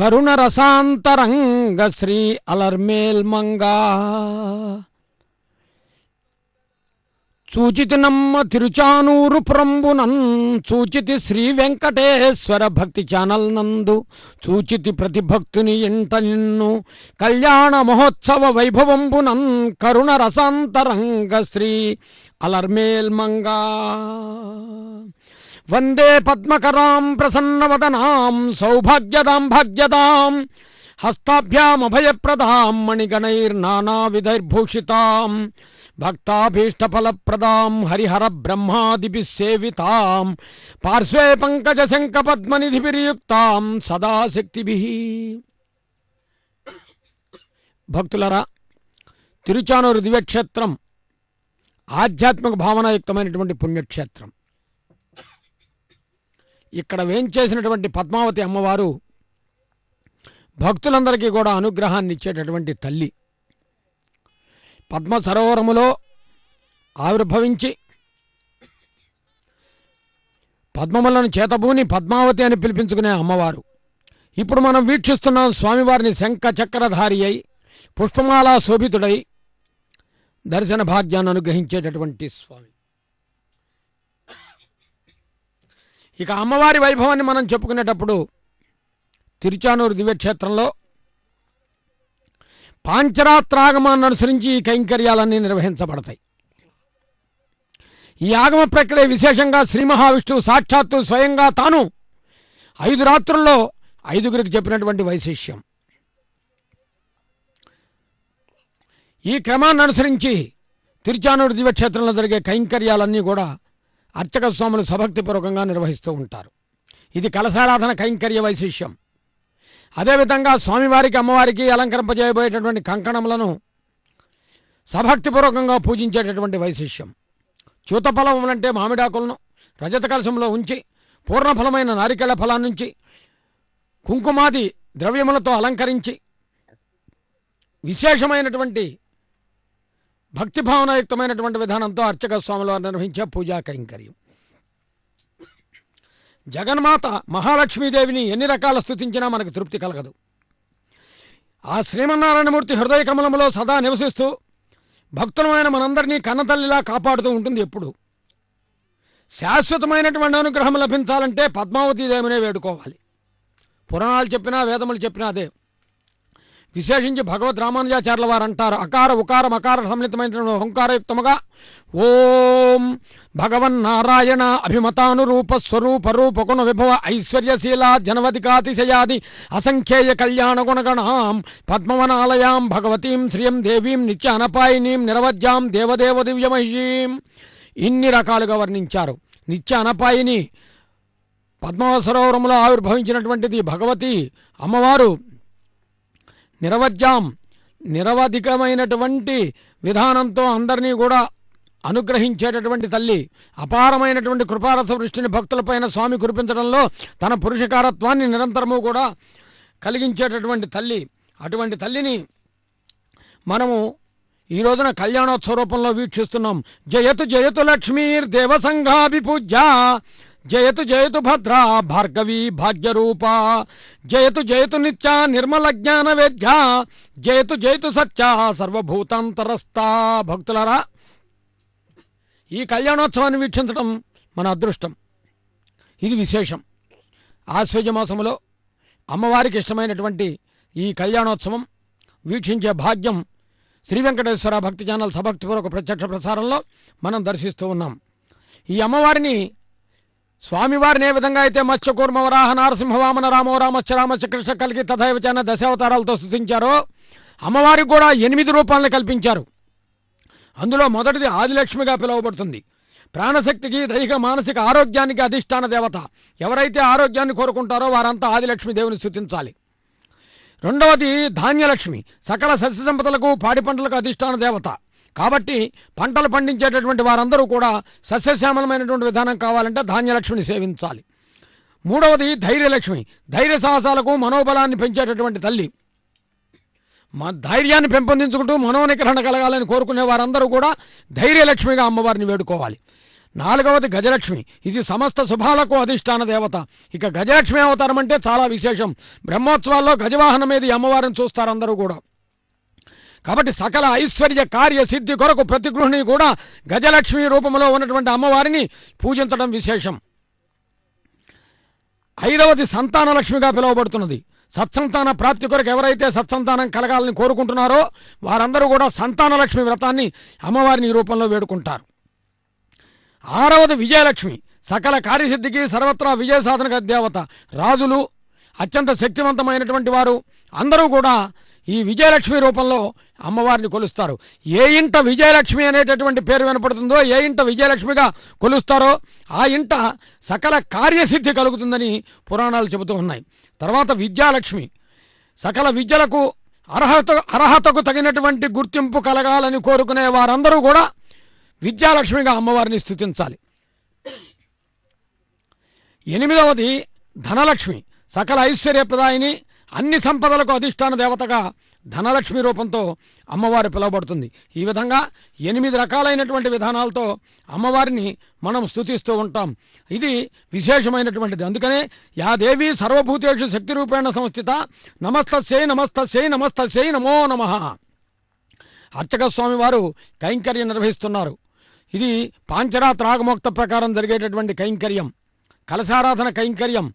కరుణరసాంతరంగ శ్రీ అలర్మేల్మంగా చూచితి నమ్మ తిరుచానూరు పురంబునన్ చూచితి శ్రీ వెంకటేశ్వర భక్తి ఛానల్ నందు చూచితి ప్రతి భక్తుని ఇంట నిన్ను కళ్యాణ మహోత్సవ వైభవంబునన్ కరుణ రసాంతరంగ శ్రీ అలర్మేల్మంగా వందే పద్మకరాం ప్రసన్నవదనాం సౌభాగ్యదాం భాగ్యదాం హస్తాభ్యామభయప్రదాం మణిగణైర్నానావిధైర్భూషితాం భక్తాభీష్టఫలప్రదాం హరిహర బ్రహ్మాదిభిः సేవితాం పార్శ్వే పంకజశంఖపద్మనిధిభిర్యుక్తాం సదాశక్తిభిः. భక్తులరా, తిరుచానూరు దివ్యక్షేత్రం ఆధ్యాత్మిక భావనాయుక్తమైనటువంటి పుణ్యక్షేత్రం. ఇక్కడ వేంచేసినటువంటి పద్మావతి అమ్మవారు భక్తులందరికీ కూడా అనుగ్రహాన్ని ఇచ్చేటటువంటి తల్లి. పద్మ సరోవరములో ఆవిర్భవించి పద్మములను చేతబూని పద్మావతి అని పిలిపించుకునే అమ్మవారు. ఇప్పుడు మనం వీక్షిస్తున్నాం స్వామివారిని శంఖ చక్రధారి అయి పుష్పమాలా శోభితుడై దర్శన భాగ్యాన్ని అనుగ్రహించేటటువంటి స్వామి. ఇక అమ్మవారి వైభవాన్ని మనం చెప్పుకునేటప్పుడు తిరుచానూరు దివ్యక్షేత్రంలో పాంచరాత్రాగమాన్ని అనుసరించి ఈ కైంకర్యాలన్నీ నిర్వహించబడతాయి. ఈ ఆగమ ప్రక్రియ విశేషంగా శ్రీ మహావిష్ణువు సాక్షాత్తు స్వయంగా తాను 5 రాత్రుల్లో 5గురికి చెప్పినటువంటి వైశిష్యం. ఈ క్రమాన్ని అనుసరించి తిరుచానూరు దివ్యక్షేత్రంలో జరిగే కైంకర్యాలన్నీ కూడా అర్చక స్వాములు సభక్తిపూర్వకంగా నిర్వహిస్తూ ఉంటారు. ఇది కలశారాధన కైంకర్య వైశిష్యం. అదేవిధంగా స్వామివారికి అమ్మవారికి అలంకరింపజేయబోయేటటువంటి కంకణములను సభక్తిపూర్వకంగా పూజించేటటువంటి వైశిష్యం. చ్యూతఫలములంటే మామిడాకులను రజత కలశంలో ఉంచి పూర్ణఫలమైన నారికేళ ఫలాన్నించి కుంకుమాది ద్రవ్యములతో అలంకరించి విశేషమైనటువంటి భక్తిభావనాయుక్తమైనటువంటి విధానంతో అర్చక స్వాములు నిర్వహించే పూజా కైంకర్యం. జగన్మాత మహాలక్ష్మీదేవిని ఎన్ని రకాల స్తుతించినా మనకు తృప్తి కలగదు. ఆ శ్రీమన్నారాయణమూర్తి హృదయ కమలములో సదా నివసిస్తూ భక్తులమైన మనందరినీ కన్నతల్లిలా కాపాడుతూ ఉంటుంది. ఎప్పుడు శాశ్వతమైనటువంటి అనుగ్రహం లభించాలంటే పద్మావతీదేవినే వేడుకోవాలి. పురాణాలు చెప్పినా వేదములు చెప్పినా అదే. విశేషించి భగవద్ రామానుజాచార్యుల వారు అంటారు, అకార ఉకార మకార సమ్మిళితమైన ఓంకారయుక్తముగా ఓం భగవన్నారాయణ అభిమతానురూప స్వరూప రూపగుణ విభవ ఐశ్వర్యశీల జనవధికాతిశయాది అసంఖ్యేయ కళ్యాణ గుణగణాం పద్మవనాలయాం భగవతీం శ్రియం దేవీం నిత్య అనపాయినీం నిరవధ్యాం దేవదేవ దివ్యమహీం. ఇన్ని రకాలుగా వర్ణించారు. నిత్య అనపాయిని పద్మవ సరోవరంలో ఆవిర్భవించినటువంటిది భగవతి అమ్మవారు. నిరవధ్యాం నిరవధికమైనటువంటి విధానంతో అందరినీ కూడా అనుగ్రహించేటటువంటి తల్లి. అపారమైనటువంటి కృపారస వృష్టిని భక్తులపైన స్వామి కురిపించడంలో తన పురుషకారత్వాన్ని నిరంతరము కూడా కలిగించేటటువంటి తల్లి. అటువంటి తల్లిని మనము ఈ రోజున కళ్యాణోత్సవ రూపంలో వీక్షిస్తున్నాం. జయతు జయతు లక్ష్మీర్ దేవసంఘాభిపూజ్య జయతు జయతు భద్ర భార్గవి భాగ్యరూప జయతు జయతు నిత్య నిర్మల జ్ఞాన వేద్య జయతు జయతు సత్య సర్వభూతాంతరస్థ. భక్తులరా, ఈ కళ్యాణోత్సవాన్ని వీక్షించడం మన అదృష్టం. ఇది విశేషం. ఆశ్వయుజ మాసములో అమ్మవారికి ఇష్టమైనటువంటి ఈ కళ్యాణోత్సవం వీక్షించే భాగ్యం శ్రీ వెంకటేశ్వర భక్తి ఛానల్ సభక్తిపూర్వక ప్రత్యక్ష ప్రసారంలో మనం దర్శిస్తూ ఉన్నాం. ఈ అమ్మవారిని స్వామివారిని ఏ విధంగా అయితే మత్స్యకూర్మ వరాహ నారసింహవామన రామో రామశ్చ రామశ్చ కృష్ణ కలిగి తథైవచన దశావతారాలతో స్తుతించారో అమ్మవారికి కూడా 8 రూపాలను కల్పించారు. అందులో మొదటిది ఆదిలక్ష్మిగా పిలువబడుతుంది. ప్రాణశక్తికి దైహిక మానసిక ఆరోగ్యానికి అధిష్టాన దేవత. ఎవరైతే ఆరోగ్యాన్ని కోరుకుంటారో వారంతా ఆదిలక్ష్మి దేవుని స్తుతించాలి. రెండవది ధాన్యలక్ష్మి, సకల సస్య సంపదలకు పాడి పంటలకు అధిష్టాన దేవత. కాబట్టి పంటలు పండించేటటువంటి వారందరూ కూడా సస్యశ్యామలమైనటువంటి విధానం కావాలంటే ధాన్యలక్ష్మిని సేవించాలి. మూడవది ధైర్యలక్ష్మి, ధైర్య సాహసాలకు మనోబలాన్ని పెంచేటటువంటి తల్లి. ధైర్యాన్ని పెంపొందించుకుంటూ మనోనిగ్రహణ కలగాలని కోరుకునే వారందరూ కూడా ధైర్యలక్ష్మిగా అమ్మవారిని వేడుకోవాలి. 4వది గజలక్ష్మి. ఇది సమస్త శుభాలకు అధిష్టాన దేవత. ఇక గజలక్ష్మి అవతారం అంటే చాలా విశేషం. బ్రహ్మోత్సవాల్లో గజవాహనం మీద ఈ అమ్మవారిని చూస్తారు అందరూ కూడా. కాబట్టి సకల ఐశ్వర్య కార్య సిద్ధి కొరకు ప్రతి గృహిణి కూడా గజలక్ష్మి రూపంలో ఉన్నటువంటి అమ్మవారిని పూజించడం విశేషం. 5వది సంతానలక్ష్మిగా పిలువబడుతున్నది. సత్సంతాన ప్రాప్తి కొరకు ఎవరైతే సత్సంతానం కలగాలని కోరుకుంటున్నారో వారందరూ కూడా సంతానలక్ష్మి వ్రతాన్ని అమ్మవారిని ఈ రూపంలో వేడుకుంటారు. 6వది విజయలక్ష్మి. సకల కార్యసిద్ధికి సర్వత్రా విజయ సాధన దేవత. రాజులు, అత్యంత శక్తివంతమైనటువంటి వారు అందరూ కూడా ఈ విజయలక్ష్మి రూపంలో అమ్మవారిని కొలుస్తారు. ఏ ఇంట విజయలక్ష్మి అనేటటువంటి పేరు వినపడుతుందో, ఏ ఇంట విజయలక్ష్మిగా కొలుస్తారో ఆ ఇంట సకల కార్యసిద్ధి కలుగుతుందని పురాణాలు చెబుతూ ఉన్నాయి. తర్వాత విద్యాలక్ష్మి. సకల విద్యలకు అర్హతకు తగినటువంటి గుర్తింపు కలగాలని కోరుకునే వారందరూ కూడా విద్యాలక్ష్మిగా అమ్మవారిని స్తుతించాలి. 8వది ధనలక్ష్మి. సకల ఐశ్వర్యప్రదాయిని, అన్ని సంపదలకు అధిష్టాన దేవతగా ధనలక్ష్మి రూపంతో అమ్మవారు పిలువబడుతుంది. ఈ విధంగా 8 రకాలైనటువంటి విధానాలతో అమ్మవారిని మనం స్తుతిస్తూ ఉంటాం. ఇది విశేషమైనటువంటిది. అందుకనే యా దేవి సర్వభూతేషు శక్తి రూపేణ సంస్థిత నమస్తస్యై నమస్తస్యై నమస్తస్యై నమో నమః. అర్చక స్వామి వారు కైంకర్యం నిర్వహిస్తున్నారు. ఇది పాంచరాత్ర రాగమోక్త ప్రకారం జరిగేటటువంటి కైంకర్యం. కలశారాధన కైంకర్యం,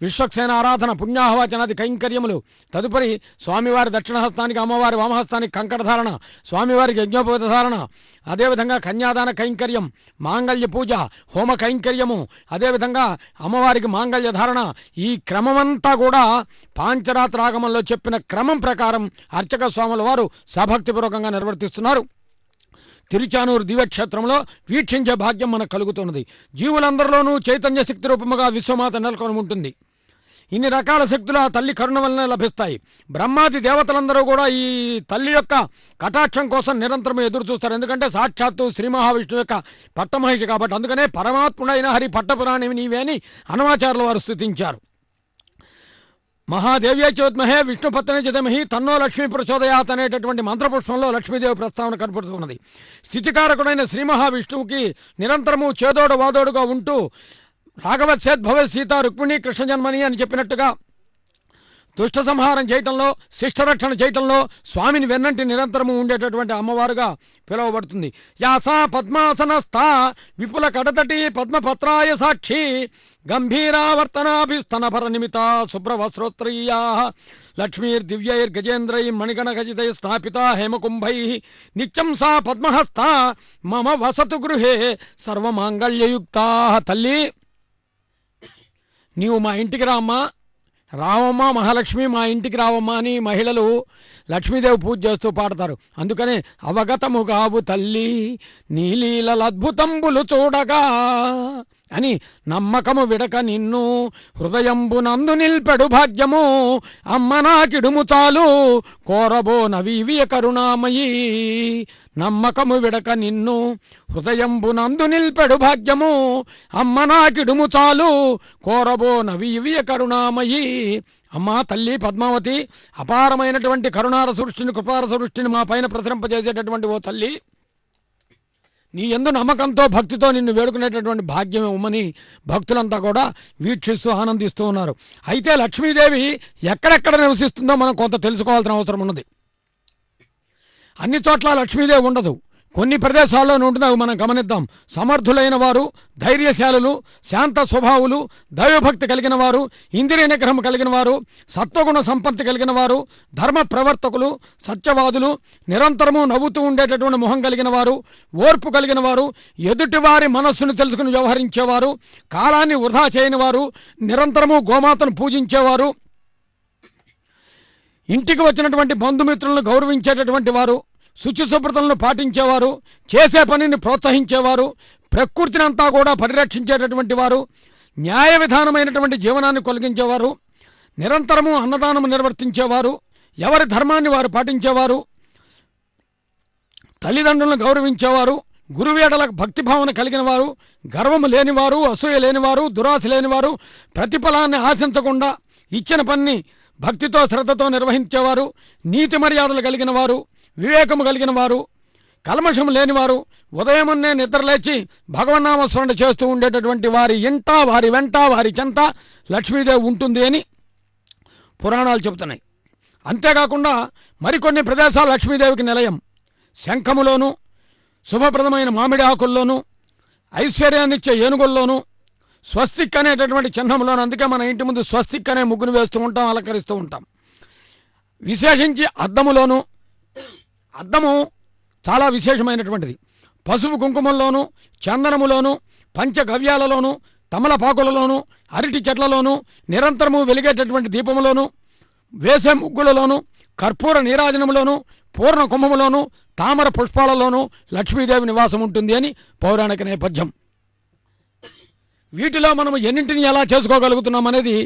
విశ్వక్సేన ఆరాధన, పుణ్యాహవాచనాది కైంకర్యములు. తదుపరి స్వామివారి దక్షిణహస్తానికి, అమ్మవారి వామహస్తానికి కంకణధారణ, స్వామివారికి యజ్ఞోపేత ధారణ, అదేవిధంగా కన్యాదాన కైంకర్యం, మాంగళ్య పూజ, హోమ కైంకర్యము, అదేవిధంగా అమ్మవారికి మాంగళ్య ధారణ. ఈ క్రమమంతా కూడా పాంచరాత్ర ఆగమంలో చెప్పిన క్రమం ప్రకారం అర్చక స్వాముల వారు సభక్తిపూర్వకంగా నిర్వర్తిస్తున్నారు. తిరుచానూరు దివ్యక్షేత్రంలో వీక్షించే భాగ్యం మనకు కలుగుతున్నది. జీవులందరిలోనూ చైతన్య శక్తి రూపముగా విశ్వమాత నెలకొని ఉంటుంది. ఇన్ని రకాల శక్తులు ఆ తల్లి కరుణ వలన లభిస్తాయి. బ్రహ్మాది దేవతలందరూ కూడా ఈ తల్లి యొక్క కటాక్షం కోసం నిరంతరం ఎదురు చూస్తారు. ఎందుకంటే సాక్షాత్తు శ్రీ మహావిష్ణువు యొక్క పట్టమహిషి కాబట్టి. అందుకనే పరమాత్ముడైన హరి పట్టపురాణివి నీవే అని హనుమాచార్యుల వారు స్తుతించారు. మహాదేవ్యై చోద్మహే విష్ణుపత్ని జతమహి తన్నో లక్ష్మీ ప్రచోదయాత్ అనేటటువంటి మంత్రపుష్పంలో లక్ష్మీదేవి ప్రస్తావన కనపడుతున్నది. స్థితికారకుడైన శ్రీ మహావిష్ణువుకి నిరంతరము చేదోడు వాదోడుగా ఉంటూ రాఘవత్సేద్ భవ సీత రుక్మిణి కృష్ణ జన్మని అని చెప్పినట్టుగా దుష్ట సంహారం చేయటంలో, శిష్టరక్షణ చేయటంలో స్వామిని వెన్నంటి నిరంతరము ఉండేటటువంటి అమ్మవారుగా పిలువబడుతుంది. యాసా పద్మాసనస్థ విపుల కడతటి పద్మపత్రాయ సాక్షి గంభీరావర్తనాభిస్తనభర నిమిత శుభ్రవస్త్రోత్రయ్యా లక్ష్మీర్దివ్యైర్గజేంద్రై మణిగణఖచితై స్థాపిత హేమకుంభై నిత్యం సా పద్మహస్త మమ వసతు గృహే సర్వమాంగళ్యయుక్తా. తల్లి, నీవు మా ఇంటికి రావమ్మా మహాలక్ష్మి, మా ఇంటికి రావమ్మా అని మహిళలు లక్ష్మీదేవి పూజ చేస్తూ పాడతారు. అందుకనే అవగతముగావు తల్లి నీలీల అద్భుతంబులు చూడగా అని నమ్మకము విడక నిన్ను హృదయంబునందు నిల్పెడు భాగ్యము అమ్మ నాకిడుము చాలు కోరబో నవీవియ కరుణామయీ. నమ్మకము విడక నిన్ను హృదయంబునందు నిల్పెడు భాగ్యము అమ్మ నాకిడుము చాలు కోరబో నవీవియ కరుణామయీ. అమ్మా తల్లి పద్మావతి, అపారమైనటువంటి కరుణార సృష్టిని, కృపార సృష్టిని మా పైన ప్రసరింపజేసేటటువంటి ఓ తల్లి, నీ యందు నమ్మకంతో భక్తితో నిన్ను వేడుకునేటటువంటి భాగ్యం ఇవ్వమని భక్తులంతా కూడా వీక్షిస్తూ ఆనందిస్తూ ఉన్నారు. అయితే లక్ష్మీదేవి ఎక్కడెక్కడ నివసిస్తుందో మనం కొంత తెలుసుకోవాల్సిన అవసరం ఉన్నది. అన్ని చోట్ల లక్ష్మీదేవి ఉండదు. కొన్ని ప్రదేశాల్లోనే ఉంటుంది. అవి మనం గమనిద్దాం. సమర్థులైన వారు, ధైర్యశాలులు, శాంత స్వభావులు, దైవభక్తి కలిగిన వారు, ఇంద్రియ నిగ్రహం కలిగిన వారు, సత్వగుణ సంపత్తి కలిగిన వారు, ధర్మ ప్రవర్తకులు, సత్యవాదులు, నిరంతరము నవ్వుతూ ఉండేటటువంటి మొహం కలిగిన వారు, ఓర్పు కలిగిన వారు, ఎదుటివారి మనస్సును తెలుసుకుని వ్యవహరించేవారు, కాలాన్ని వృధా చేయని వారు, నిరంతరము గోమాతను పూజించేవారు, ఇంటికి వచ్చినటువంటి బంధుమిత్రులను గౌరవించేటటువంటి వారు, శుచిశుభ్రతలను పాటించేవారు, చేసే పనిని ప్రోత్సహించేవారు, ప్రకృతిని అంతా కూడా పరిరక్షించేటటువంటి వారు, న్యాయ విధానమైనటువంటి జీవనాన్ని కొలిగించేవారు, నిరంతరము అన్నదానము నిర్వర్తించేవారు, ఎవరి ధర్మాన్ని వారు పాటించేవారు, తల్లిదండ్రులను గౌరవించేవారు, గురువేడలకు భక్తిభావన కలిగిన వారు, గర్వము లేనివారు, అసూయ లేనివారు, దురాశ లేనివారు, ప్రతిఫలాన్ని ఆశించకుండా ఇచ్చిన పని భక్తితో శ్రద్ధతో నిర్వహించేవారు, నీతి మర్యాదలు కలిగిన వారు, వివేకము కలిగిన వారు, కల్మషం లేనివారు ఉదయమున్నే నిద్రలేచి భగవన్నామస్మరణ చేస్తూ ఉండేటటువంటి వారి ఇంట, వారి వెంట, వారి చెంత లక్ష్మీదేవి ఉంటుంది అని పురాణాలు చెబుతున్నాయి. అంతేకాకుండా మరికొన్ని ప్రదేశాలు లక్ష్మీదేవికి నిలయం. శంఖములోను, శుభప్రదమైన మామిడి ఆకుల్లోనూ, ఐశ్వర్యాన్నిచ్చే ఏనుగుల్లోనూ, స్వస్తిక్ అనేటటువంటి చిహ్నంలోనూ, అందుకే మన ఇంటి ముందు స్వస్తిక్ అనే ముగ్గును వేస్తూ ఉంటాం, అలంకరిస్తూ ఉంటాం. విశేషించి అద్దములోను, అద్దము చాలా విశేషమైనటువంటిది. పసుపు కుంకుమల్లోనూ, చందనములోను, పంచగవ్యాలలోనూ, తమలపాకులలోనూ, అరటి చెట్లలోనూ, నిరంతరము వెలిగేటటువంటి దీపములోనూ, వేసే ముగ్గులలోనూ, కర్పూర నీరాజనములోనూ, పూర్ణ కుంభములోనూ, తామర పుష్పాలలోనూ లక్ష్మీదేవి నివాసం ఉంటుంది అని పౌరాణిక నేపథ్యం. వీటిలో మనం ఎన్నింటిని ఎలా చేసుకోగలుగుతున్నాం అనేది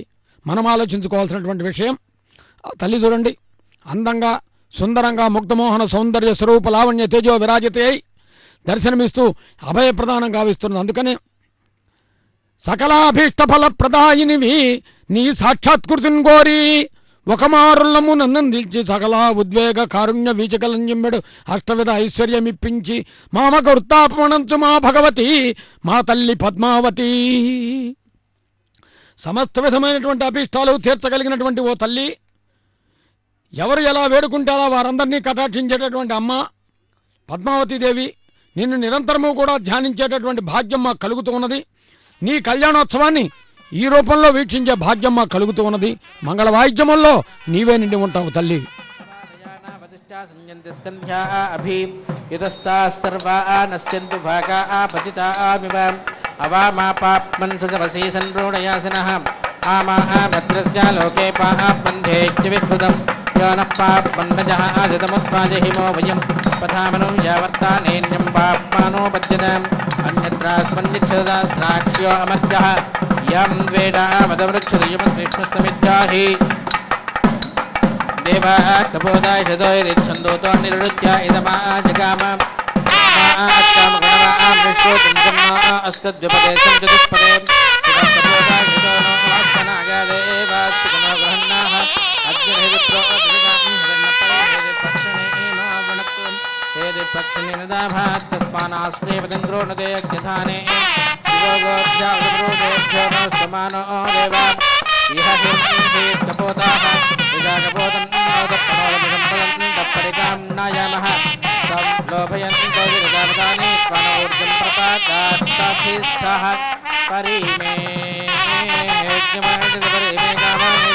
మనం ఆలోచించుకోవాల్సినటువంటి విషయం. తల్లి చూడండి, అందంగా సుందరంగా ముగ్ధమోహన సౌందర్య స్వరూప లావణ్య తేజో విరాజిత అయి దర్శనమిస్తూ అభయప్రదానం గావిస్తున్నది. అందుకనే సకలాభీష్ట ఫల ప్రదాయినివి నీ సాక్షాత్కృతిని కోరి ఒక మారుల్లము నందించి సకల ఉద్వేగ కారుణ్య వీచకలంజెంబెడు అష్టవిధ ఐశ్వర్యమిప్పించి మామక వృత్తాపమణంచు మా భగవతి మా తల్లి పద్మావతి. సమస్త విధమైనటువంటి అభీష్టాలు తీర్చగలిగినటువంటి ఓ తల్లి, ఎవరు ఎలా వేడుకుంటే అలా వారందరినీ కటాక్షించేటటువంటి అమ్మ పద్మావతీదేవి, నిన్ను నిరంతరము కూడా ధ్యానించేటటువంటి భాగ్యం మాకు కలుగుతూ ఉన్నది. నీ కళ్యాణోత్సవాన్ని ఈ రూపంలో వీక్షించే భాగ్యం మాకు కలుగుతూ ఉన్నది. మంగళ వాయిద్యముల్లో నీవే నిండి ఉంటావు తల్లి. పాపన్మజాజితముత్పాజహిమో వయం పథామనం యావర్తానేన్యం పాప్మానోపద్యతాం అన్యత్రాస్మన్నిచ్చదాస్రాక్ష్యో అమర్జః యం వేదామదవృక్షదయమద్విష్ణుస్తమిద్యాహి దేవా కపోదాయ శతోరిచ్ఛందోతో నిరుత్య ఇదమా జగామ అస్తద్విపదేశం చతుష్పదే కపోదాయ శతోనో ఆస్తనాగాదేవాస్తి గుణో గృహన్నాః అగ్నిహిత్రో పక్షినిదాభాస్మానాశ్రేపతింద్రో నదే అగ్నిధానే శివోగోభ్యావృదేభ్యోస్తమానో దేవా ఇహ కపోతాః పరికాంనాయామః సంలోభయంతో విరదావదానే స్వనోర్జం ప్రపాదాత్తాభిస్థః పరిమే పరిమే కామానే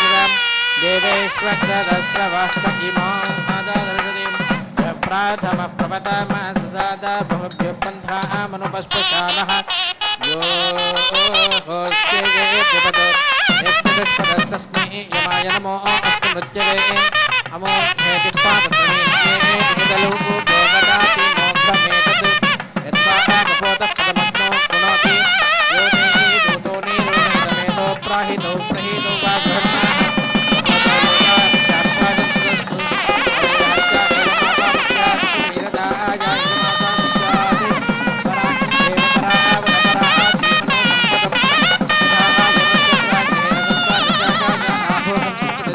దేవేశ్వరస్రవాష్ట ఇమాం ఆదాదర్శదీం ప్రాథమ ప్రపతమ సదా భవభ్యో పంథామనుపస్పశానః యో హోస్యేజపదో యస్మదస్మై యమాయ నమో అస్తు మృత్యవే అమో హేతి పాపత్రమే విదలు గోగదాతి మోక్షమేతత్ యత్వా కపోత పదమగ్నో గుణోతి యో దేహి దూతో నీరుణమేతో ప్రాహితో ప్రహీతో వా ఘర్ణః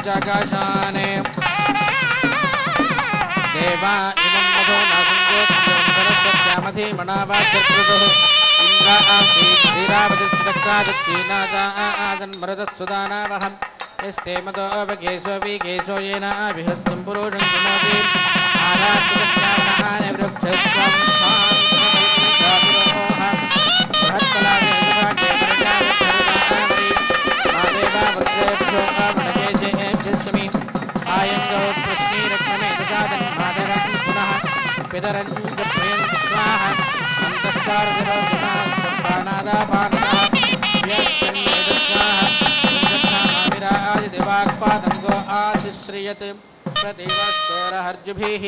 జగాశానే దేవా ఇమం మధో నాసంగోత్సరస్యామధి మణావాచర్కృతుః ఇంద్రాసి ధీరావతిష్టక్రాదిత్యీనాదాజన్మరదస్సుదానావహం యస్తే మదో అవగేశో విగేశో येन అభిహస్సం పురుషం గుణోతి ఆరాత్రికస్యావనహానే వృక్షస్వం బృహత్కలాదే ప్రజావరి మాదేవా వృక్షేభ్యో అవనజేజేభ్యస్మి ఆయంగో ప్రశ్నీరక్ష్మే దశాదన్ మాదరం పునః పితరం జప్రయం స్వాహ అంతఃకారజలో గుణాస్తానాదాపానః వ్యక్తన్యదస్వాహ దివాక్పాదంగో ఆశిశ్రియత్ ప్రతివస్తోరహర్జుభిః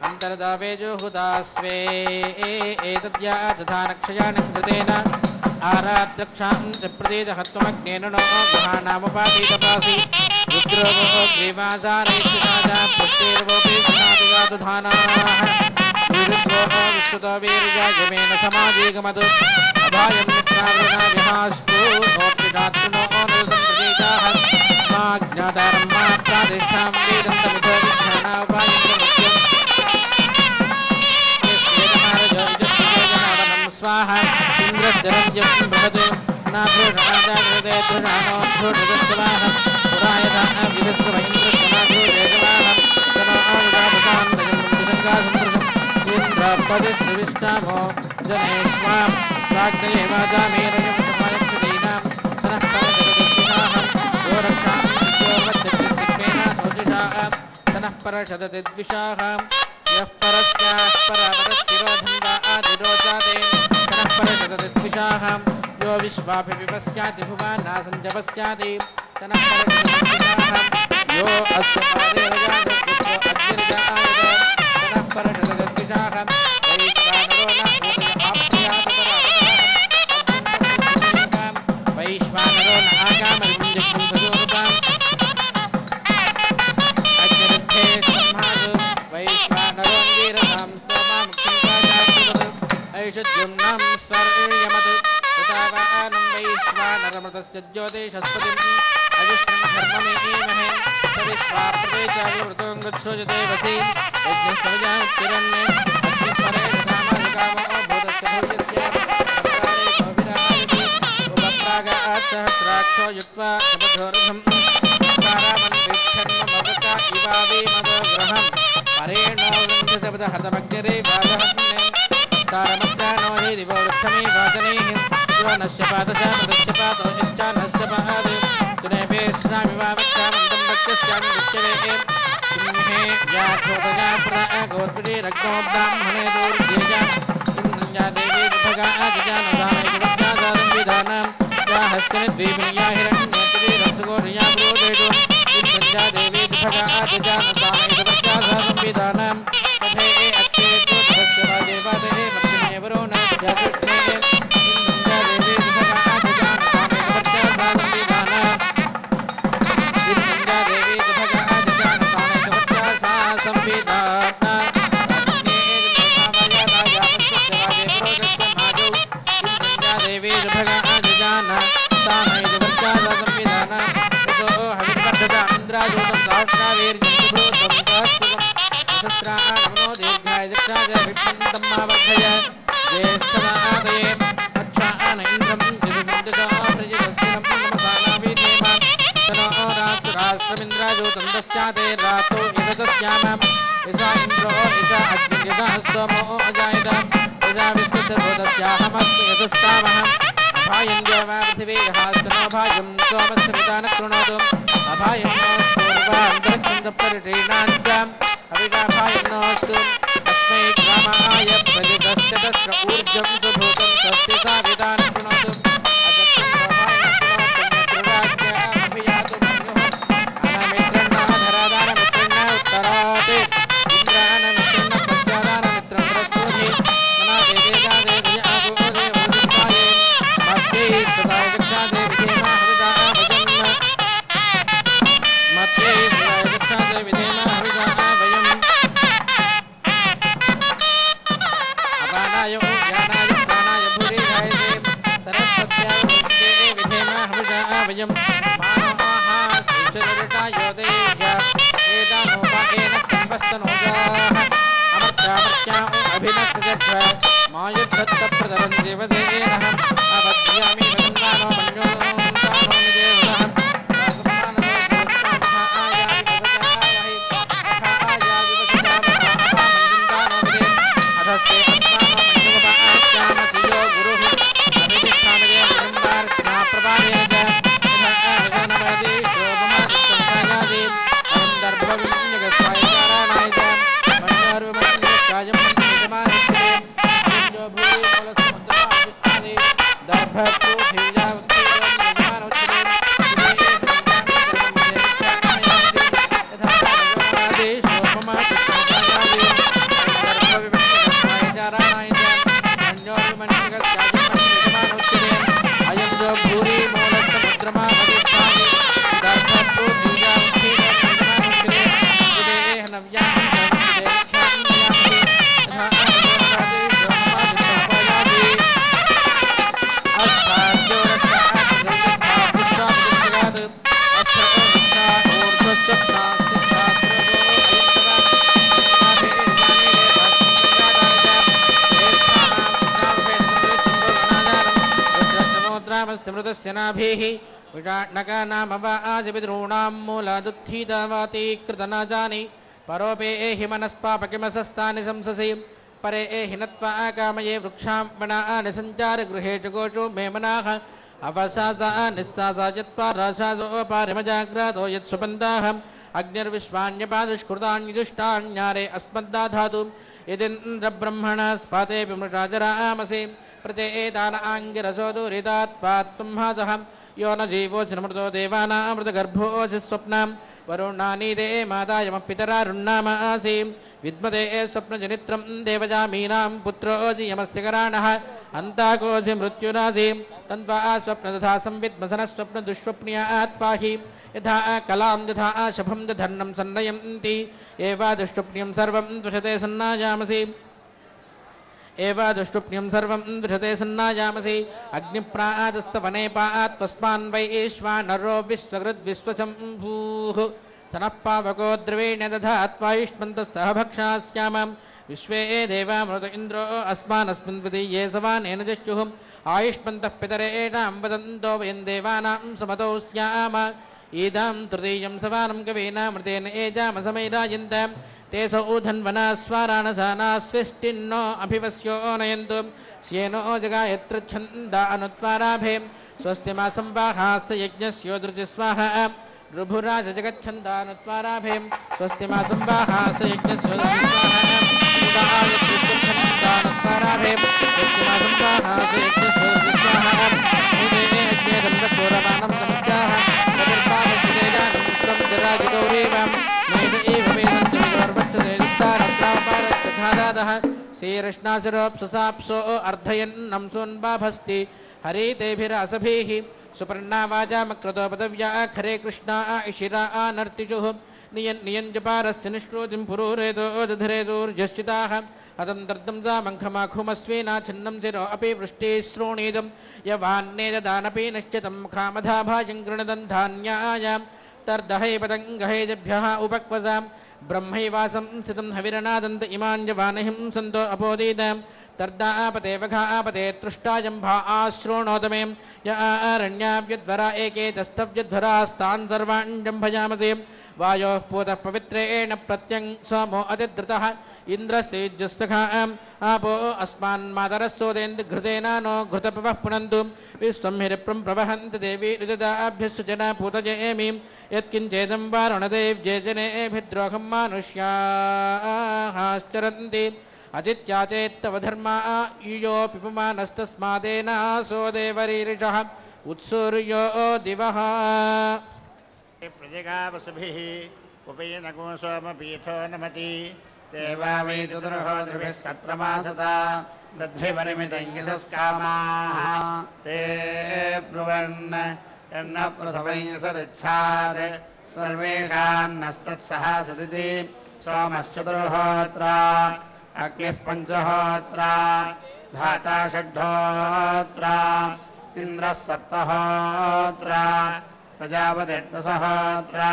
అంతర్దావేజోహుదాస్వే ఏతద్యా దధానక్షయానం కృతేన ఆరాధ్యక్షాం చ ప్రతీదహత్వమగ్నేన నో గ్రహాణాముపాధీతపాసి రుద్రోగో గ్రీవాసారేక్షినాజా పుష్టిర్వోపి సునాదుగాదుధానాః శ్రీరుద్రో విశ్రుతో వీర్యాజమేన సమాజీగమదు అభాయం మిత్రావృణా విహాస్తు నోత్రిధాతృనో నృసంప్రతీతాః మా జ్ఞాతారం మా ప్రాదిష్టాం వేదం తమితో విజ్ఞానాపాయం ప్రముఖ్యం शरण्यं बृहत् नाभूषणाजागृते दृढानोद्धूषदस्वाहं पुरायथा विदस्वैन्द्रस्वनाभूषेजवाहं समानुजाभुषान्तजन्मसङ्गासन्दृशम् इन्द्रपदिष्टविष्टामो जनेष्वां प्राग्नये वाजामेरयमसमायक्षदीनां सनः परशतदद्विषाहं यो रक्षां विद्योर्वच्चक्रिस्तिक्मेन शोचिषां सनः परशतद्विषाहं यः परस्याः परापरस्तिरोधं वा आदिरोजाते सनः परशतद्विषाहं यो विश्वाभिविपस्याति भुवानासञ्जपस्याति सनः परशतद्विषाहं यो अस्य पादेवजातपुत्रो अद्यरिजायत सनः परशतद्विषाहं वैश्वानरो न आप्नुयात् वैश्वानरो न आगामरिञ्जग्नं सदोरुपाम् अग्निरुद्धे संहासु वैश्वानरोऽङ्गीरसां स्तोमामुख्यं प्राजापतिवत् ऐषद्युम्नां स्वर्यमत् उतावानं वैश्वानरमृतस्य ज्योतिषस्पतिम् अजुश्रं धर्ममेमहे स विश्वाप्रते च विवृतों गच्छोजते वसि यज्ञस्तवजामुच्चिरन्ने अग्निस्वरे धामासुकामो भूतस्य भूयस्य अपरारे गोभिराजति उपप्रागात् सहस्राक्षो युक्त्वा शपथोरुधम् वीक्षन्ममवका इवावीमदोग्रहम् परेणो वृन्धशब्दहतमग्निरे वादहन्ने तारमस्यानो हि दिववृक्षमे वाचनैः यो नस्य पादशापदस्य पादो यश्चानस्य पादे सुनेभेश्नामि वावक्षामन्दं भक्तस्यामि दृश्यवे सिंहे व्याघोतजा प्रागोत्पटे रग्नो ब्राह्मणे दूर्जेजा इन्द्रञ्जा देवी विभगा आजजानदानैकवज्ञादानं विधानां याहस्यनिद्वीपनिया हिरण्येतदे रसगोरिया ब्रोदेडो इन्द्रञ्जा देवी विभगा आजजानदानैकवज्ञादानं विधानां तथे अक्षे ज्योतिषस्य वाजेवादे मध्यमे वरुणस्याकृष्णे इन्द्रञ्जा देवी विभगा आजजानदानैकवज्ञादानं विधानां इन्द्रञ्जा देवी विभगा आजजानदानैकवज्ञादानं विधानां देवी विभगा आजजाना तानैकवज्ञादानं विधानां ततो हविर्वर्धता इन्द्राजोतं सहस्रावीर्यं सुभूतं सहस्रकं सहस्राणमनो दीर्घाय दक्षाय विपन्तं मावर्धय ज्येष्ठदादये अक्षान इन्द्रं यजुविन्दता प्रजदस्यनं नमसानाभिधेमा तनो राष्ट्रमिन्द्राजोतं दस्याते रातो यदस्यामां यसा इन्द्रो यसा अग्नि यदा सोमो अजायत यदा विश्वसर्वदस्याहमस्मि यदस्तामहम् अभायं देवा पृथिवी हास्तनोभायं सोमस्मिता न कृणोतु अभायं नोऽस्तूर्वान्तरिक्षन्दपरिटीनान्त्याम् अविवाभायं नोऽस्तु तस्मै ग्रामाय प्रजतस्य तस्य ऊर्जं सुभूतं स्वस्ति साविता न कृणोतु असत्यं प्रभायं कृणोतु नेत्रराज्ञामभियातु मन्युः अनमित्रन्नाधरादानमित्रन्न उत्तरात् इन्द्रानमित्रन्न पश्चादानमित्रं प्रस्तोधि मनाते देजादेवय आगोदे वरुदिष्टाये मत्यै सदाय गच्छादे विधेमा हविदा भजन् मत्यै सदाय गच्छादे विधेमा हविदा वयम् अपानाय ज्ञानाय प्राणाय भूरिधायते सरस्वत्याय विधेमा हविदा वयम् मानवाः श्रीचरटायोदेय एतानोपाकेन कम्बस्तनोजाः अमर्त्यामर्त्याम् अभिनक्तजध्व मायुद्धत्तप्रदरं देवदेवेनः अवध्यामि वदन्नानो मन्योन्तानो निदेवनः अधस्ते अस्मानो मन्युपपाश्यामसियो गुरुः अभिजिष्ठामजे मन्युम्बार्ष्णाप्रभावेन च यथा शोभमादित्संसायादि अहन्दर्भविन्यगस्वायकाराणाय च मन्योर्विमन्यकायं मन्यमानिष्यते जो भूरि मूलसमुद्रमादित्यादि दर्भप्रोभिजावत्तीरं निर्माणोच्यते यथा शोभमादित्संसायादि अहन्दर्भविन्यगस्वायकाराणाय च मन्योर्विमन्यकायं मन्यमानोच्यते अयं जो भूरि मूलसमुद्रमादित्यादि दर्भप्रोभिजावत्तीरं निर्माणोच्यते नव्यां स्मृतस्य नाभिः विषाणकानामवाजिपितॄणां मूलादुत्थितवाती कृतनाजानि परोपे एहि मनस्पापकिमसस्तानि संससि परे एहि नत्वा कामये वृक्षां वनानि सञ्चारगृहे च गोषो मे मनाः अवसासा निस्तासा यत्पा राशासोपारिमजाग्रातो यत्सुपन्दाः अग्निर्विश्वान्यपादुष्कृतान्युजुष्टान्यारे अस्मद्दाधातु यदिन्द्रब्रह्मणा स्पातेऽपि मृषाजरामसि प्रते एतान आङ्गिरसो दुरितात्पात्तुम्हासः यो न जीवोऽसि नमृतो देवानामृतगर्भोऽसि स्वप्नां वरुणानीदे मातायमपितरारुन्नामासि विद्मदे स्वप्नजनित्रं देवजामीनां पुत्रोऽसि यमस्य कराणः अन्ताकोऽसि मृत्युरासि तन्त्वा स्वप्नदधा संविद्मसनः स्वप्नदुष्स्वप्न्यात् पाहि यथा कलां यथा शभं दधर्नं सन्नयन्ति एवादुष्टुप्न्यं सर्वं द्विषते सन्नायामसि एवादुष्टुप्न्यं सर्वं द्विषते सन्नायामसि अग्निप्रादस्तवने पात्वस्मान् वैश्वानरो विश्वकृद्विश्वशम्भुः सनः पावको द्रवेण दधात्वायुष्मन्तः भक्षास्याम विश्वे देवामृत इन्द्रो अस्मानस्मिन् द्वितीये सवानेन जष्युः आयुष्मन्तः पितरेणां वदन्तो वयं देवानां समतौ स्याम ईदां तृतीयं सवानं कवीनामृतेन एजामसमैरायन्त ते सौधन्वनास्वाराणसाना स्विष्टिन्नो अभिवस्यो नयन्तु स्येनो जगायत्र छन्दा अनुत्वाराभे स्वस्ति मा संवाहास्य यज्ञस्यो धृतिस्वाहा ऋभुराज जगच्छन्दानुत्वाराभे स्वस्ति मा संवाहास्य यज्ञस्यो धृतिस्वाहा स्वस्ति मा संवाहास्य यज्ञस्यो धृतिस्वाहा यज्ञेदन्दपूरवानं समुद्याः प्रतिर्पादस्तेजानं विश्वं श्रीकृष्णाशिरोप्ससाप्सो अर्धयन्नं सोन्बाभस्ति हरितेभिरासभिः सुपर्णावाजामक्रतो पदव्या खरे कृष्णा इशिरा नर्तिजुः नियञ्जपारस्य निष्क्रोतिं पुरुरेतो दधरेतोर्जश्चिताः हतं दर्दं जामङ्खमाखुमस्वेना छिन्नं शिरो अपि वृष्टिः श्रोणीदं यवान्नेददानपि निश्चितं मुखामधाभाजं गृणदन् धान्यायां तर्दहै पतङ्गहैजभ्यः उपक्वसां ब्रह्मैवासं स्थितं हविरनादन्त इमाञ्जवानहिं सन्तो अपोदीतां तर्दापते वघापते तृष्टाजम्भा आश्रोणोतमे य आरण्याव्यध्वरा एके तस्तव्यध्वरास्तान् सर्वान् जम्भयामसे वायोः पूतः पवित्रेण प्रत्यं सोमो अतिधृतः इन्द्रस्येज्जस्सखाम् आपो अस्मान्मातरस्सोदेन्द्रघृतेन नो घृतपवः पुनन्तु विश्वं हिरिप्रं प्रवहन्ति देवी ऋतदाभ्यस्तु जना पूतजेमि यत्किञ्चेदं वारुणदेव्ये जनेभिद्रोहं मानुष्याश्चरन्ति अचित्या चेत्तव धर्मा यूयोऽपि पुमानस्तस्मादेनासो देवरीरिषः उत्सूर्यो दिवः प्रजगावसुभिः उपयनको सोमपीठो नमति देवा वै तुदुर्होतृभिः सत्रमासता दद्धिपरिमितं यशस्कामाः ते ब्रुवन् यन्न पृथवै सरिच्छात् सर्वेषान्नस्तत्सः सदिति सोमश्चतुर्होत्रा अग्निः पञ्चहोत्रा धाता षड्होत्रा इन्द्रः सप्तहोत्रा प्रजापतिर्दशहोत्रा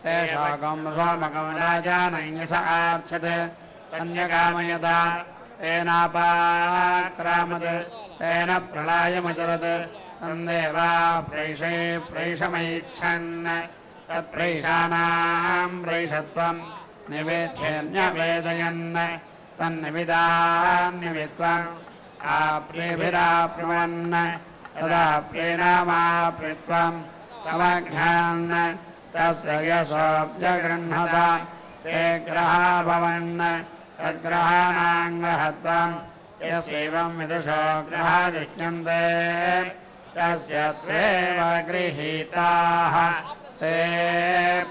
तेषाकं सोमकं राजानयस आर्च्छत् अन्यकामयता तेनापाक्रामत् तेन प्रलयमचरत् तन्देवा प्रैषमैच्छन् तत्प्रैषाणां प्रैषत्वं निवेद्यन्यवेदयन् तन्निविदान्यविद्वान् आप्रेभिराप्नुवन् तदा प्रेणामाप्रित्वं तमघ्नान् तस्य यशोऽब्जगृह्णत ते ग्रहा भवन् तद्ग्रहाणां ग्रहत्वं यस्यैवं विदुषो ग्रहा दृश्यन्ते तस्य त्वेव गृहीताः ते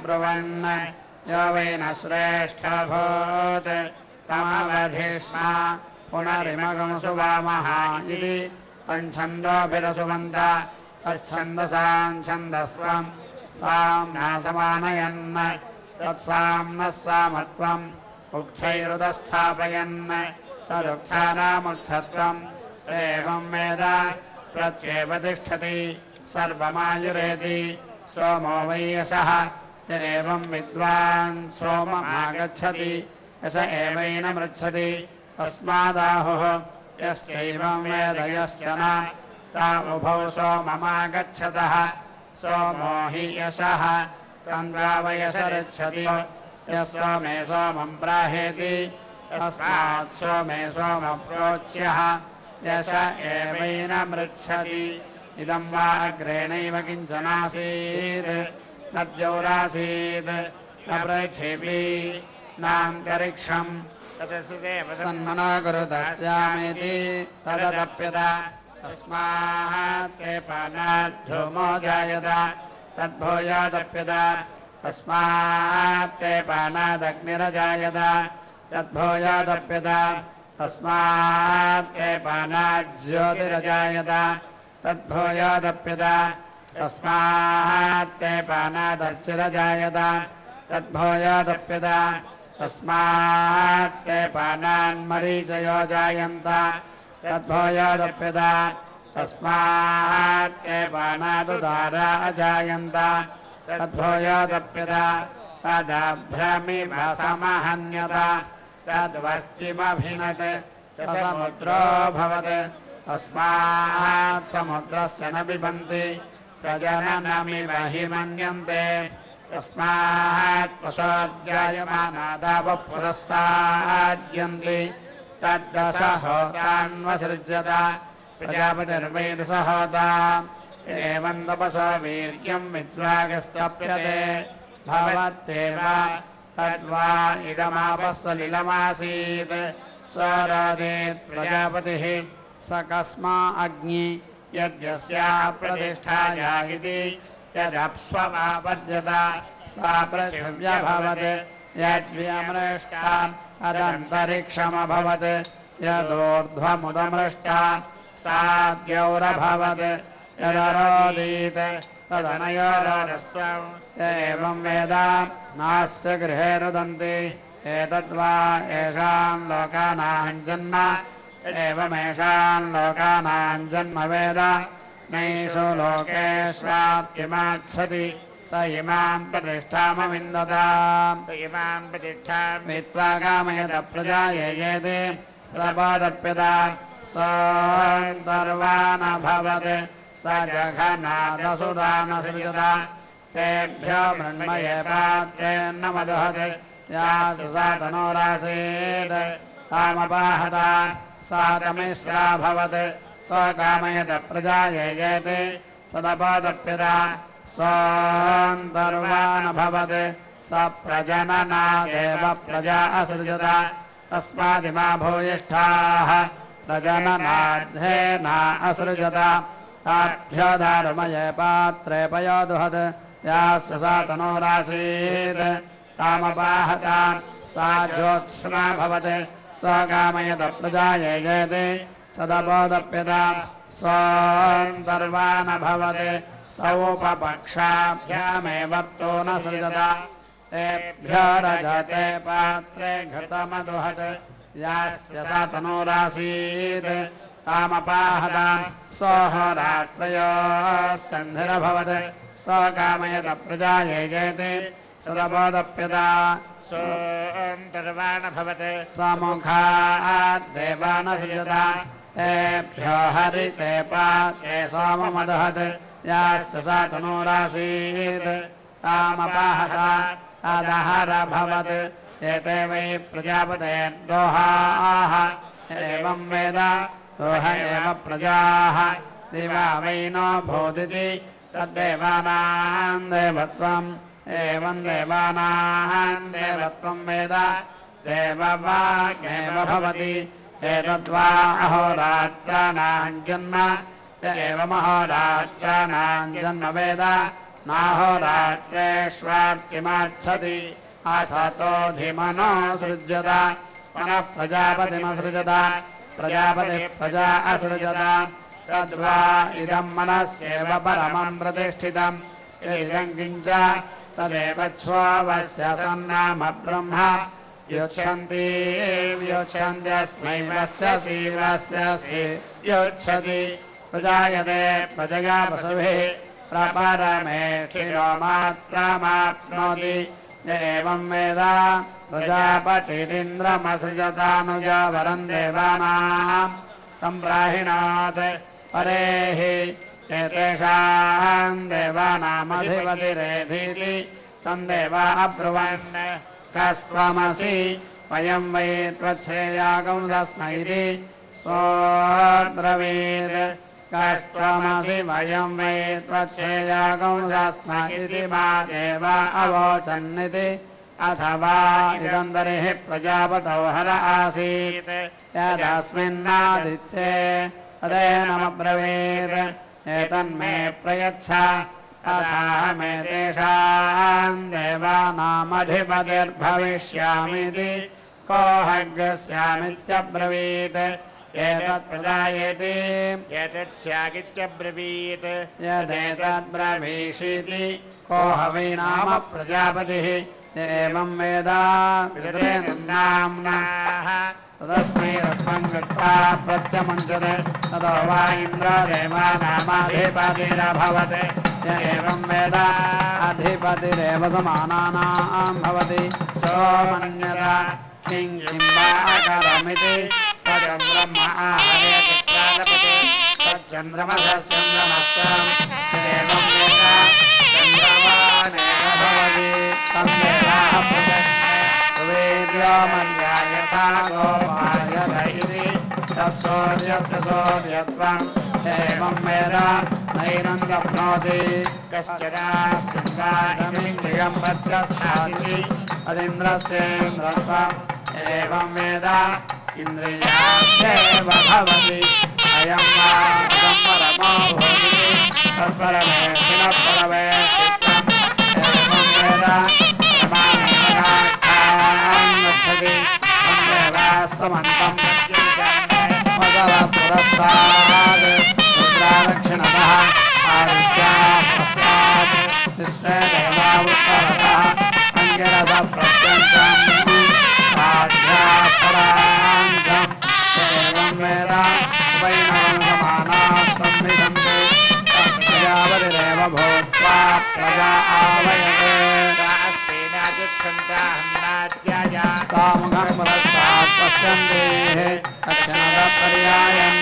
ब्रुवन् यो वै न श्रेष्ठभूत् तमवधिष्मा पुनरिमगं सुवामः इति तच्छन्दोभिरसुवन्त तच्छन्दसां छन्दस्त्वं साम्ना समानयन् तत्साम्नः सामत्वम् उक्थैरुदस्थापयन् तदुक्थानामुक्थत्वम् एवं वेद प्रत्येव तिष्ठति सर्वमायुरेति सोमो वै यशः एवं विद्वान् सोममागच्छति यश एवैन मृच्छति तस्मादाहुः यश्चैवं वेद यश्च न ता उभौ सोममागच्छतः सोमो हि यशः तन्द्रावयशरिच्छति यः सोमे सोमम् प्राहेति तस्मात् सोमे सोमप्रोच्यः यश एवैनमृच्छति इदं वा अग्रेणैव किञ्चनासीत् न द्यौरासीत् न पृथिवी नान्तरिक्षम् सन्मनो गुरुतस्यामिति तदप्यत तस्मात् केपानात् धूमो जायत तद्भूयादप्यत तस्मात् केपानादग्निरजायत तद्भूयादप्यत तस्मात् केपानात् ज्योतिरजायत तद्भूयादप्यत तस्मात् केपानादर्चिरजायत तद्भूयादप्यत तस्मात् केपानान्मरीचयो जायन्त तद्भूयादप्यत तस्मात् केपानादुदारा अजायन्त तद्भूयादप्यत तदभ्रमिव समहन्यत तद्वस्तिमभिनत् स समुद्रो भवत् तस्मात् समुद्रस्य न पिबन्ति प्रजननमिव हि मन्यन्ते तस्मात् पशोद्गायमानादावः पुरस्ताद्यन्ति तद्दशहोतान्वसृज्यत प्रजापतिर्वैदशहोता एवं तपसो वीर्यं विद्वागस्तप्यते भवत्येव तद्वा इदमापस्सलिलमासीत् स्वरोदेत् प्रजापतिः स कस्मा अग्नि यद्यस्या प्रतिष्ठाया इति यदप्स्वमापद्यत सा पृथिव्यभवत् यद्व्यमृष्टा अदन्तरिक्षमभवत् यदूर्ध्वमुदमृष्टा सा द्यौरभवत् यदरोदीत् तदनयोरोदस्त्वम् एवं वेद नास्य गृहे रुदन्ति एतद्वा येषां लोकानां जन्म एवमेषां लोकानां जन्म वेद नैषु लोकेष्वाप्तिमाच्छति स इमां प्रतिष्ठामविन्दताम् स इमां प्रतिष्ठां वित्वा कामयत प्रजा येते सदपादप्यत सोऽन्तर्वानभवत् स जघनादसुरानसृजत तेभ्यो मृण्मये पात्रेन्नमदहत् यासु सा तनोरासीत् तामपाहत सा तमिश्राभवत् स्वकामयत प्रजा येते सदपादप्यत सोऽन्तर्वानभवत् स प्रजननादेव प्रजा असृजत तस्मादिमा भूयिष्ठाः प्रजननाद्धेन असृजत ताभ्यो दारुमये पात्रे पयोदुहत् यास्य सा तनोरासीत् तामपाहत सा ज्योत्स्ना भवत् स्वकामयत प्रजा येते सदपोदप्यत सोऽन्तर्वानभवत् सौपपक्षाभ्यामेव तो न सृजत तेभ्यो रजते पात्रे घृतमदुहत् यास्य सा तनोरासीत् तामपाहत सोऽहोरात्रयोः सन्धिरभवत् स्वकामयत प्रजा येते सदपोदप्यत सोऽन्तर्वानभवत् समुखाद्देवानसृजत तेभ्यो हरिते पात्रे सोममदहत् यास्य सा तनोरासीत् तामपाहत तदहरभवत् एते वै प्रजापते दोहाः एवं वेद दोह एव प्रजाः दिवा वै नो भूदिति तद्देवानां देवत्वम् एवं देवानां देवत्वं वेद देववाग्मेव भवति एतद्वा अहोरात्राणां जन्म एवमहोरात्राणां जन्म वेद नाहोरात्रेष्वार्तिमाच्छति असतोऽधिमनो सृज्यत पुनः प्रजापतिमसृजत प्रजापतिः प्रजा असृजत तद्वा इदं मनस्येव परमं प्रतिष्ठितम् इदं किञ्च तदेतच्छ्वावस्य सन्नाम ब्रह्म योच्छन्ति व्योच्छन्त्यस्मै वस्य सीवस्य योच्छति प्रजायते प्रजया वसुभिः प्रपरमेष्ठिरो मात्रामाप्नोति एवं वेद प्रजापतिरिन्द्रमसृजतानुजा वरं देवानां तं प्राहिणात् परेहि एतेषां देवानामधिपतिरेधीति तन्देवा अब्रुवन् कस्त्वमसि वयं वै त्वच्छ्रेयागं तस्मैति सोऽब्रवीत् कस्त्वमसि वयं वै त्वच्छ्रेयागं तस्मैति मा देवा अवोचन्निति अथवा इदं तर्हि प्रजापतौ हर आसीत् यदस्मिन्नादित्ये तदेनमब्रवीत् एतन्मे प्रयच्छ अथाहमेतेषां देवानामधिपतिर्भविष्यामीति को हग्स्यामित्यब्रवीत् एतत् प्रजायेति एतत्स्यागित्यब्रवीत् यदेतद्ब्रवीषीति को हवै नाम प्रजापतिः एवं वेद पितॄन्नाम्ना तदस्मै रत्नं कृत्वा प्रत्यमुञ्चते ततो वा इन्द्रदेवानामधिपतिरभवत् य एवं वेद अधिपतिरेव समानानां भवति सोमन्यत किं किं वा अकरमिति स चन्द्रम् आहरे चित्रालपते तच्चन्द्रमसश्चन्द्रमस्ताम् एवं वेद चन्द्रवानेव भवति तन्देवाः सुवेद्यो मर्यायथा गोपायत इति तत्सूर्यस्य सूर्यत्वम् एवं वेद नैनं तप्नोति कश्चिदास्मिन्वादमिन्द्रियं भद्रस्थाति अदिन्द्रस्येन्द्रत्वम् एवं वेद इन्द्रियाभ्येव भवति अयं वा इदं परमो भूतिः तत्परमेष्ठिनः परमेष्ठित्वम् एवं वेद गच्छति तन्देवास्तमन्तं पुरस्तात् रुद्रादक्षिणतः आदित्याः पश्चात् विश्वे देवा उत्तरतः अङ्गिरसः प्रत्यङ्कम् आध्याः पराङ्कम् एवं वेद उभयनवं समानाः संविधन्ते प्रजापतिरेव भूत्वा प्रजा आवयते सामुखं पुरस्तात् पश्यन्तेः दक्षिणतः पर्यायन्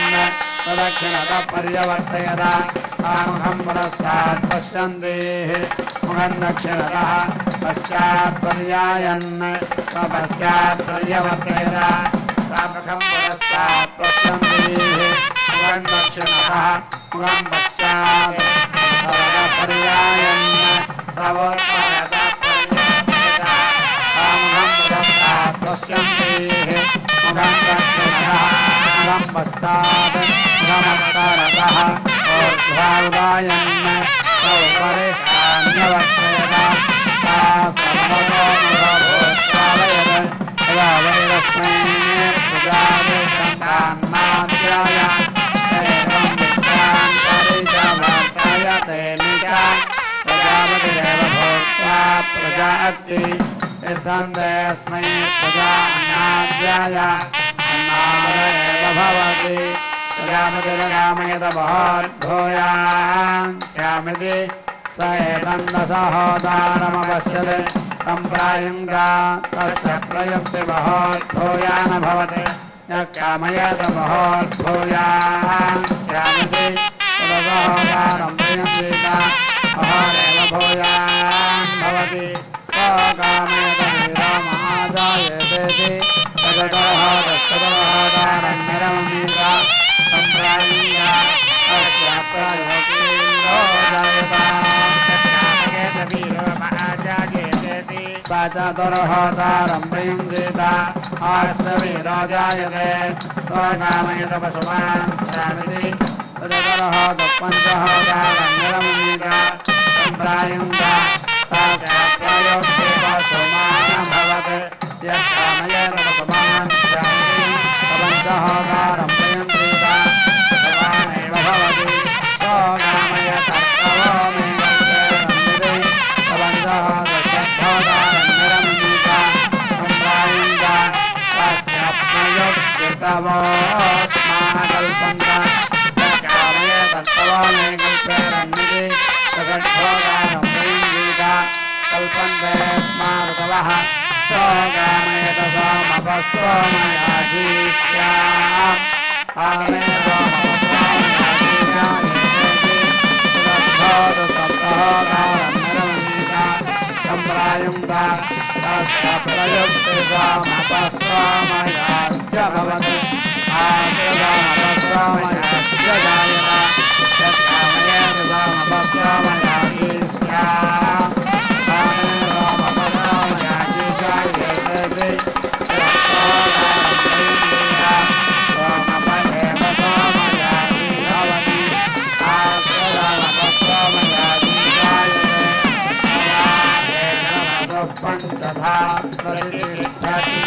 प्रदक्षिणतः पर्यवर्तयत सामुखं पुरस्तात् पश्यन्तेः मुखं दक्षिणतः पश्चात् पर्यायन् स्वपश्चात् पर्यवर्तयत सामुखं पुरस्तात् पश्यन्तेः मुखं दक्षिणतः मुखं पश्चात् पर्यायन् सवोत्तरतः पश्यन्तेः मुखं दक्षिणतः मुखं पश्चात् मुखमुत्तरतः ऊर्ध्वादायन् सौपरिष्ठान्यवर्तयत सा सर्वतो मुखभूत्वालयत् तदा वैरस्मै प्रजादिसन्तान्नाध्याय एवं विद्यान्तरिजवर्तयते निच प्रजापतिरेव भूत्वा प्रजा अस्ति तिष्ठन्तेऽस्मै प्रजा अन्नाध्याय अन्नाद एव भवति प्रजापतिर्कामयत बहोर्भूयान् स्यामिति स एतन्दसहोदारमपश्यत् तं प्रायुङ्गा तस्य प्रयुक्ति बहोर्भूयान् भवति यः कामयत बहोर्भूयान् स्यामिति तदसहोदारं प्रयुङ्गीत बहोरेव भूयान् भवति कामयत वीरमाजायतेति तदतः तत्सदवहोदारण्यरममीता सम्प्रायीया तस्य प्रयोगीन्दो जायता कामयत वीरमाजायतेति स चतुर्होदारं प्रयुञ्जीत आस्य वीरो जायते स्वकामयत पशुमान् स्यामिति तदतः तत्पञ्चहोदारण्यरममीता सम्प्रायुङ्गा प्रयोगे पशुमान् भवत् यः कामयेत पशुमान् स्यामिति प्रपञ्चहोदारं प्रयुञ्जीत भवानेव भवति सो कामयत तवो मे कल्पेरन्विति प्रपञ्चः दशहोदारण्यरममीत सम्प्रायुङ्ग तस्य प्रयोक्तवोऽस्माकल्पन्त यः कामयेत तवो मे कल्पेरन्विति षड्होदारं प्रयुञ्जीत कल्पन्ते स्मार्तवः सोगामयत सोमपस्सोमयाजीष्याम् आमे सोमपस्सोमयाजी पंचधा प्रतिष्ठति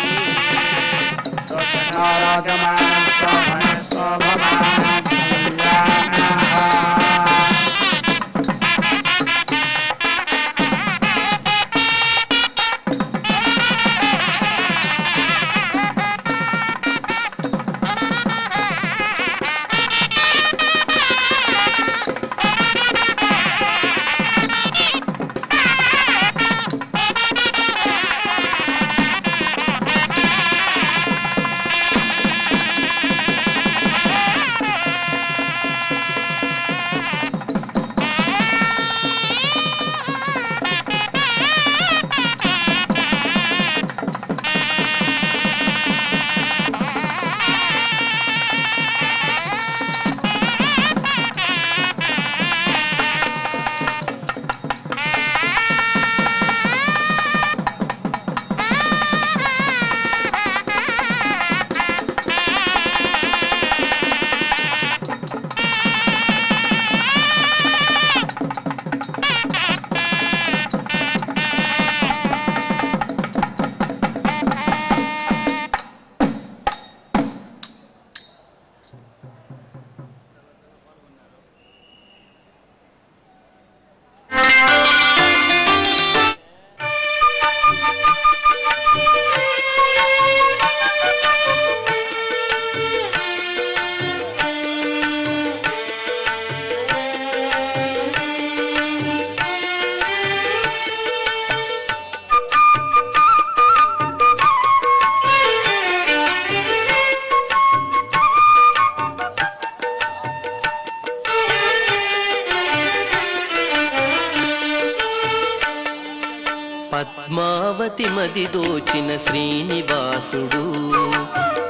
रोचनोरोचमानस्व मनस्व भवान् कल्याणः పద్మావతి మది దోచిన శ్రీనివాసుడు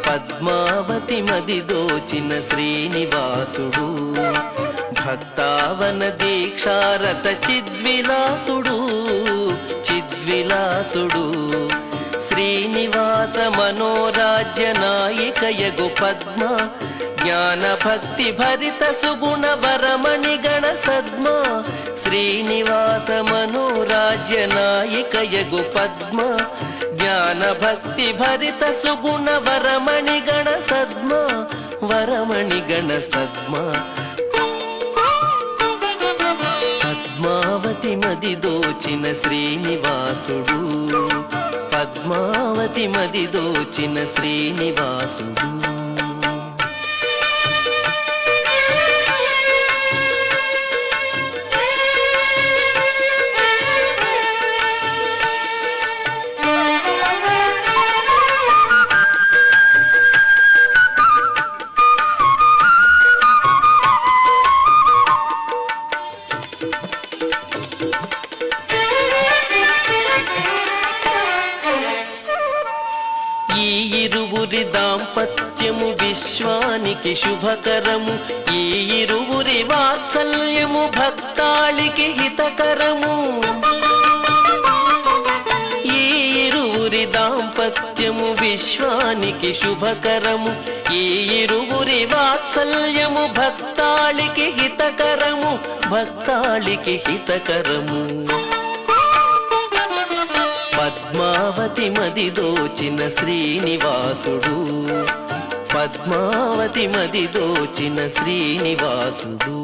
పద్మావతి మది దోచిన శ్రీనివాసుడు భక్తావన దీక్షారత చిద్విలాసుడు చిద్విలాసుడు శ్రీనివాస మనోరాజ్య నాయికయగు పద్మ జ్ఞాన భక్తి భరిత సుగుణ వరమణి గణ సద్మ శ్రీనివాస మనోరాజ్య నాయికయగు పద్మ జ్ఞాన భక్తి భరిత సుగుణ వరమణి గణ సద్మ వరమణి గణ సద్మ పద్మావతి మది దోచిన శ్రీనివాసుడు పద్మావతి మది దోచిన శ్రీనివాసుడు దాంపత్యము విశ్వానికి శుభకరము ఈ ఇరువురి వాత్సల్యము భక్తాళికి హితకరము ఈ ఇరువురి దాంపత్యము విశ్వానికి శుభకరము ఈ ఇరువురి వాత్సల్యము భక్తాళికి హితకరము భక్తాళికి హితకరము పద్మావతి మది దోచిన శ్రీనివాసుడు పద్మావతి మది దోచిన శ్రీనివాసుడు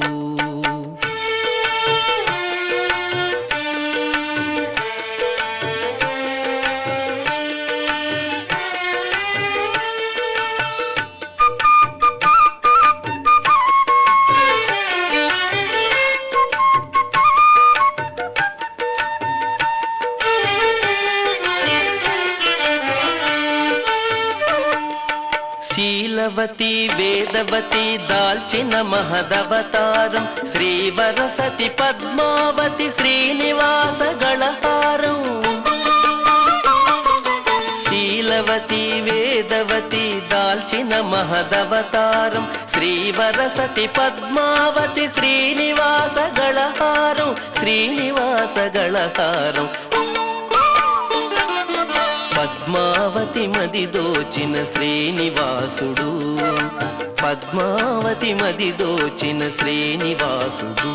శీలవతి వేదవతి దాల్చిన మహదవతారం శ్రీవరసతి పద్మావతి శ్రీనివాస గళహారం శీలవతి వేదవతి దాల్చిన మహదవతారం శ్రీవరసతి పద్మావతి శ్రీనివాస గళహారం శ్రీనివాస గళహారం పద్మావతి మది దోచిన శ్రీనివాసుడు పద్మావతి మది దోచిన శ్రీనివాసుడు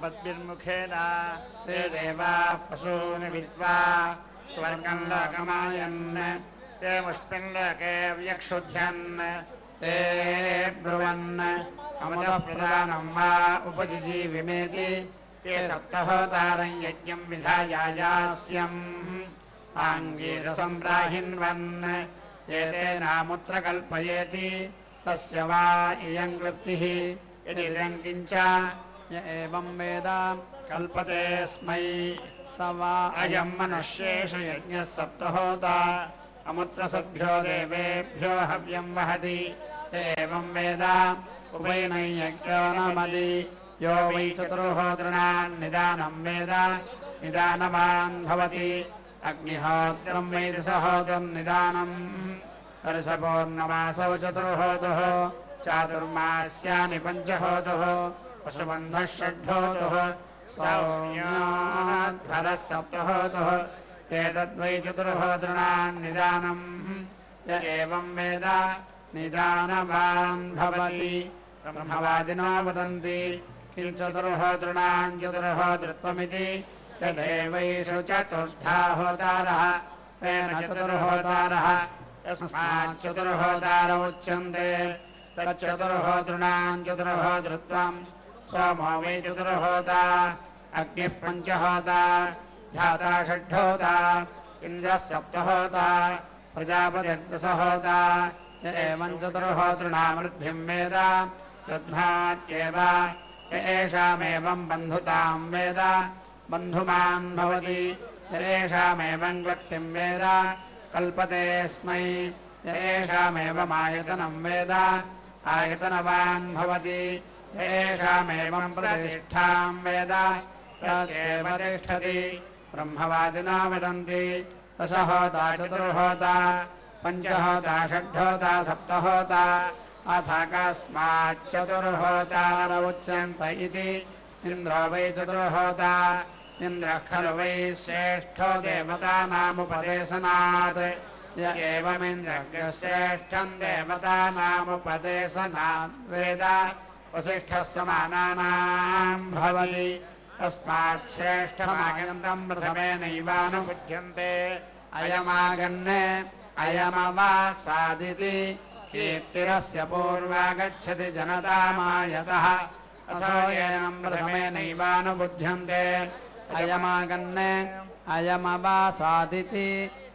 पद्भिर्मुखेन ते देवाः पशून् विद्वा स्वर्गं लोकमायन् ते मुष्मिन् लोके व्यक्षुध्यन् ते ब्रुवन् अमुदः प्रदानं वा उपजिजीविमेति ते सप्तहोतारं यज्ञं विधायायास्यम् आङ्गीरसं ब्राहिन्वन् एतेनामुत्र कल्पयेति तस्य वा इयं क्लृप्तिः यदि इदं किञ्च य एवं वेद कल्पते स्मै स वा अयं मनुष्येषु यज्ञः सप्तहोता अमुत्रसद्भ्यो देवेभ्यो हव्यं वहति एवं वेद उभयनै यज्ञो नमदि यो वै चतुर्होतॄणां निदानं वेद निदानवान् भवति अग्निहोत्रं वेद सहोत्रं निदानम् वर्षपूर्णमासौ चतुर्होतुः चातुर्मास्यानि पञ्चहोतुः पशुबन्धः षड्होतुः सौम्योऽध्वरः सप्तहोतुः एतद्वै चतुर्होतॄणान्निदानम् य एवं वेद निदानवान् भवति ब्रह्मवादिनो वदन्ति किं चतुर्होतॄणाम् चतुर्होतृत्वमिति यदेवैषु चतुर्धा होतारः तेन चतुर्होतारः यस्माच्चतुर्होतार उच्यन्ते तच्चतुर्होतॄणाम् चतुर्होतृत्वम् सोमो वै चतुर्होता अग्निः पञ्चहोता ध्याता षड्होता इन्द्रः सप्तहोता प्रजापतिर्दशहोता य एवं चतुर्होतॄणामृद्धिं वेद रत्नात्येव य एषामेवं बन्धुतां वेद बन्धुमान् भवति य एषामेवं क्लृप्तिं वेद कल्पते स्मै य एषामेवमायतनं वेद आयतनवान् भवति य एषामेवं प्रतिष्ठां वेद तदेव तिष्ठति ब्रह्मवादिनो वदन्ति दशहोता चतुर्होता पञ्चहोता षड्होता सप्तहोता अथ कस्माच्चतुर्होतार उच्यन्त इति इन्द्रो वै चतुर्होता इन्द्रः खलु वै श्रेष्ठो देवतानामुपदेशनात् य एवमिन्द्रस्य श्रेष्ठम् देवतानामुपदेशनात् वेद वसिष्ठः समानानाम् भवति तस्मात् श्रेष्ठमागन्तम् प्रथमेनैवानुबुध्यन्ते अयमागन् अयमवासादिति कीर्तिरस्य पूर्वा गच्छति जनतामायतः अथो येनम् प्रथमेनैवानुबुध्यन्ते अयमागन् अयमवासादिति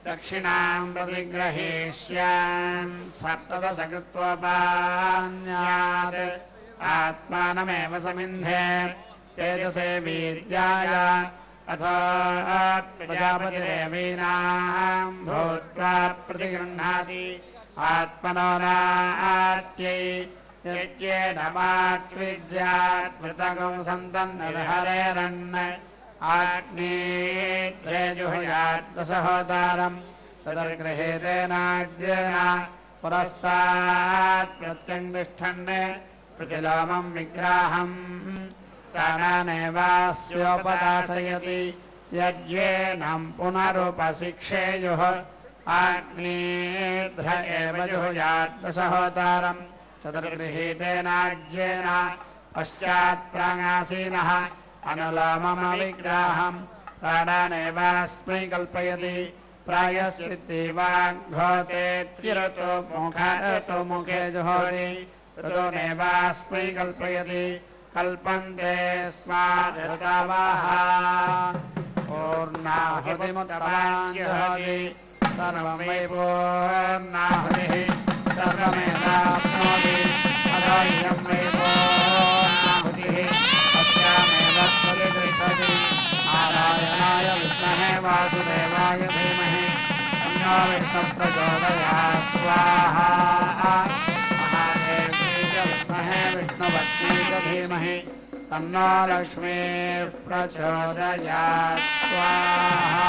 दक्षिणाम् प्रतिग्रहीष्यान् सप्तदशकृत्वोपान्यात् आत्मानमेव समिन्धे तेजसे वीर्याय अथो प्रजापतिरेवीनाम् भूत्वा प्रतिगृह्णाति आत्मनो नात्यै यज्ञेन मात्विज्यात् मृतकम् सन्तन्निर्हरेरन् आग्नेद्रेजुहुयात् दशहोतारम् चतुर्गृहीतेनाज्येन पुरस्तात् प्रत्यङ्तिष्ठन् प्रतिलोमम् विग्राहम् प्राणानेवास्योपदासयति यज्ञेनम् पुनरुपशिक्षेयुः आग्नेध्र एव जुहुयात् दशहोतारम् चतुर्गृहीतेनाज्येन पश्चात् प्राङ्गासीनः अनुलोममविग्राहम् प्राणानेवास्मै कल्पयति प्रायश्चित्तीवाग्घोतेत्यृतो मुखे जुहोति ऋतोनेवास्मै कल्पयति कल्पन्ते स्मादृतावाः पूर्णाहुतिमुत्तमां जुहोति सर्वं वै पूर्णाहुतिः सर्वमेवाप्नोति अथो इयं वै पूर्णाहुतिः अस्यामेव प्रतिष्ठति नारायणाय विद्महे वासुदेवाय धीमहि तन्नो विष्णुः प्रचोदयात् स्वाहा महादेव्यै च विद्महे विष्णुपत्न्यै च धीमहि तन्नो लक्ष्मीः प्रचोदयात् स्वाहा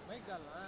మైక్ కావాలా